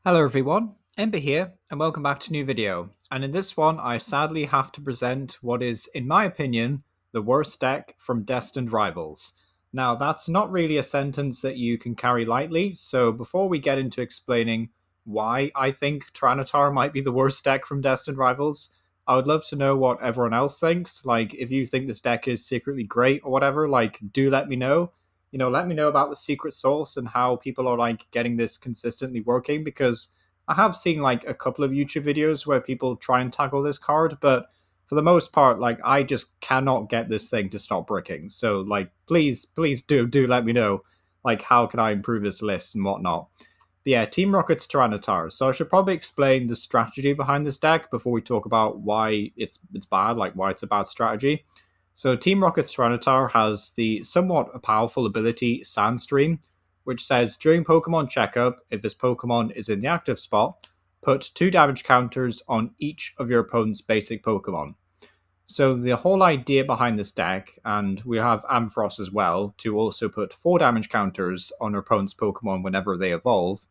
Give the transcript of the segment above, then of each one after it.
Hello everyone, Ember here, and welcome back to a new video. And in this one, I sadly have to present what is, in my opinion, the worst deck from Destined Rivals. Now, that's not really a sentence that you can carry lightly, so before we get into explaining why I think Tyranitar might be the worst deck from Destined Rivals, I would love to know what everyone else thinks. Like, if you think this deck is secretly great or whatever, like, do let me know. Let me know about the secret sauce and how people are like getting this consistently working, because I have seen like a couple of YouTube videos where people try and tackle this card, but for the most part, like I just cannot get this thing to stop bricking. So like please do let me know like how can I improve this list and whatnot. But yeah, Team Rocket's Tyranitar. So I should probably explain the strategy behind this deck before we talk about why it's bad, like why it's a bad strategy. So Team Rocket's Tyranitar has the somewhat powerful ability Sandstream, which says during Pokemon checkup, if this Pokemon is in the active spot, put 2 damage counters on each of your opponent's basic Pokemon. So the whole idea behind this deck, and we have Ampharos as well, to also put 4 damage counters on your opponent's Pokemon whenever they evolve,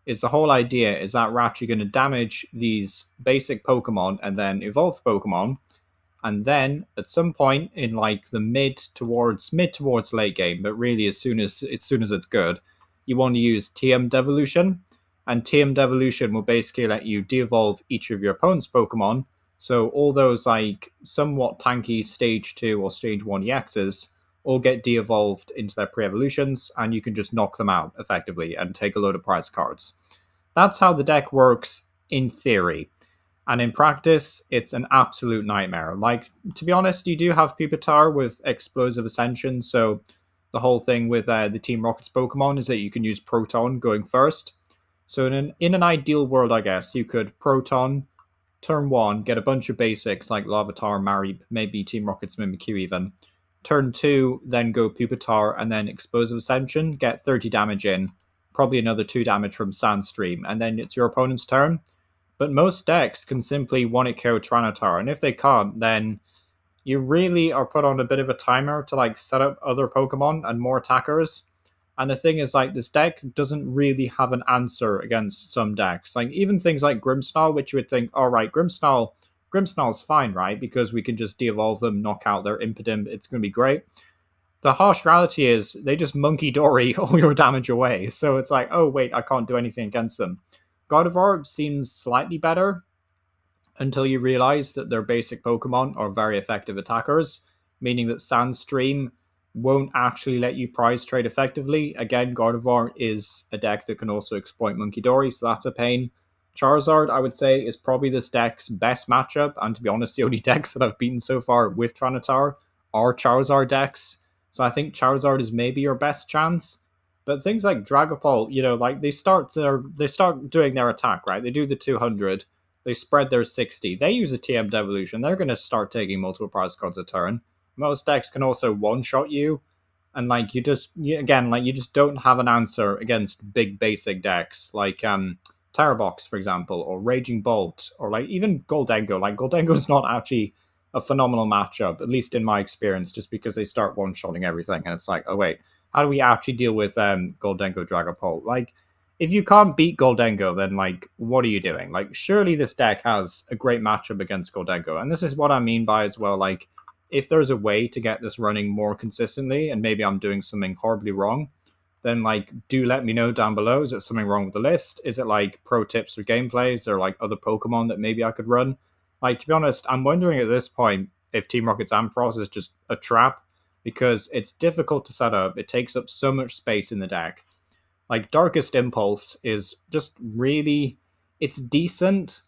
is the whole idea is that we're actually going to damage these basic Pokemon and then evolved Pokemon, and then at some point in like the mid towards late game, but really as soon as it's good, you want to use TM Devolution, and TM Devolution will basically let you de-evolve each of your opponent's Pokemon. So all those like somewhat tanky stage 2 or stage 1 EXs all get de-evolved into their pre-evolutions, and you can just knock them out effectively and take a load of prize cards. That's how the deck works in theory. And in practice, it's an absolute nightmare. Like, to be honest, you do have Pupitar with Explosive Ascension, so the whole thing with the Team Rocket's Pokemon is that you can use Proton going first. So in an ideal world, I guess, you could Proton, turn 1, get a bunch of basics like Larvitar, Mareep, maybe Team Rocket's Mimikyu even. Turn 2, then go Pupitar, and then Explosive Ascension, get 30 damage in, probably another 2 damage from Sandstream, and then it's your opponent's turn. But most decks can simply one-hit KO Tyranitar, and if they can't, then you really are put on a bit of a timer to like set up other Pokemon and more attackers. And the thing is, like, this deck doesn't really have an answer against some decks. Like, even things like Grimmsnarl, which you would think, all right, Grimmsnarl's fine, right? Because we can just de-evolve them, knock out their Impidimp, it's going to be great. The harsh reality is they just Monkey Dory all your damage away. So it's like, oh, wait, I can't do anything against them. Gardevoir seems slightly better until you realize that their basic Pokemon are very effective attackers, meaning that Sandstream won't actually let you prize trade effectively. Again, Gardevoir is a deck that can also exploit Monkey Dory, so that's a pain. Charizard, I would say, is probably this deck's best matchup, and to be honest, the only decks that I've beaten so far with Tyranitar are Charizard decks, so I think Charizard is maybe your best chance. But things like Dragapult, like they start doing their attack, right? They do the 200, they spread their 60, they use a TM Devolution, they're going to start taking multiple prize cards a turn. Most decks can also one-shot you, and like you just don't have an answer against big basic decks like Terrabox, for example, or Raging Bolt, or like even Goldengo. Like Goldengo's not actually a phenomenal matchup, at least in my experience, just because they start one-shotting everything, and it's like, oh wait, how do we actually deal with Goldengo Dragapult? Like, if you can't beat Goldengo, then like, what are you doing? Like, surely this deck has a great matchup against Goldengo, and this is what I mean by as well. Like, if there's a way to get this running more consistently, and maybe I'm doing something horribly wrong, then like, do let me know down below. Is it something wrong with the list? Is it like pro tips for gameplays or like other Pokemon that maybe I could run? Like, to be honest, I'm wondering at this point if Team Rocket's Ampharos is just a trap, because it's difficult to set up. It takes up so much space in the deck. Like, Darkest Impulse is just really, it's decent,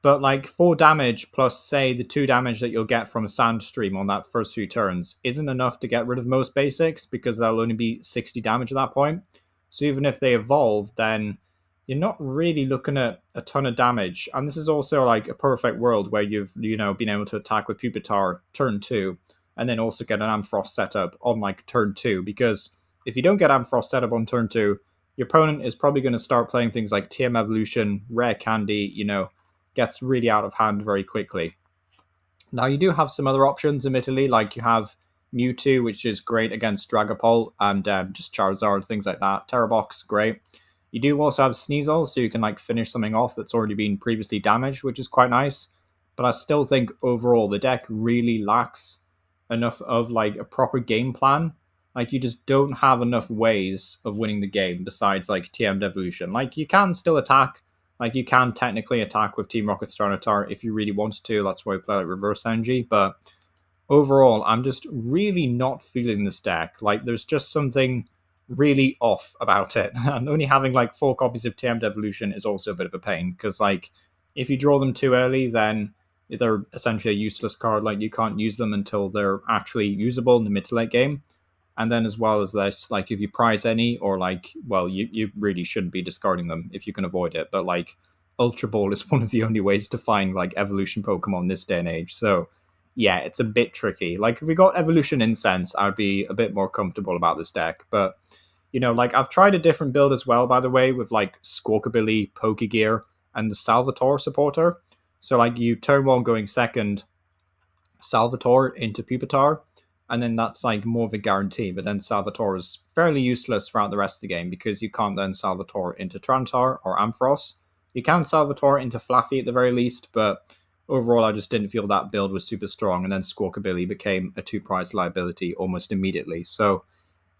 but like 4 damage plus, say, the 2 damage that you'll get from a Sandstream on that first few turns isn't enough to get rid of most basics, because that'll only be 60 damage at that point. So even if they evolve, then you're not really looking at a ton of damage. And this is also like a perfect world where you've, been able to attack with Pupitar turn 2, and then also get an Ampharos setup on like turn 2, because if you don't get Ampharos setup on turn 2, your opponent is probably going to start playing things like TM Evolution, Rare Candy, gets really out of hand very quickly. Now, you do have some other options, admittedly, like you have Mewtwo, which is great against Dragapult, and just Charizard, things like that. Terrabox, great. You do also have Sneasel, so you can like finish something off that's already been previously damaged, which is quite nice. But I still think overall the deck really lacks enough of like a proper game plan. Like you just don't have enough ways of winning the game besides like TM Devolution. Like you can still attack, like you can technically attack with Team Rocket's Tyranitar if you really want to. That's why we play like Reverse Energy. But overall, I'm just really not feeling this deck. Like there's just something really off about it. And only having like 4 copies of TM Devolution is also a bit of a pain because like if you draw them too early, then they're essentially a useless card. Like you can't use them until they're actually usable in the mid to late game. And then as well as this, like if you prize any or like, well, you really shouldn't be discarding them if you can avoid it. But like Ultra Ball is one of the only ways to find like evolution Pokemon this day and age. So yeah, it's a bit tricky. Like if we got Evolution Incense, I'd be a bit more comfortable about this deck. But like I've tried a different build as well, by the way, with like Squawkabilly, Pokegear, and the Salvatore supporter. So like you turn one going second, Salvatore into Pupitar, and then that's like more of a guarantee. But then Salvatore is fairly useless throughout the rest of the game because you can't then Salvatore into Tyranitar or Ampharos. You can Salvatore into Flaaffy at the very least, but overall I just didn't feel that build was super strong. And then Squawkabilly became a 2-prize liability almost immediately. So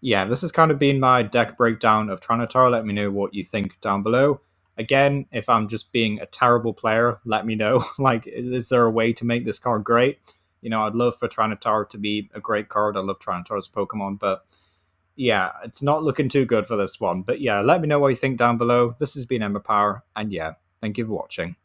yeah, this has kind of been my deck breakdown of Tyranitar. Let me know what you think down below. Again, if I'm just being a terrible player, let me know. Like, is there a way to make this card great? I'd love for Tyranitar to be a great card. I love Tyranitar as a Pokemon, but yeah, it's not looking too good for this one. But yeah, let me know what you think down below. This has been Ember Power, and yeah, thank you for watching.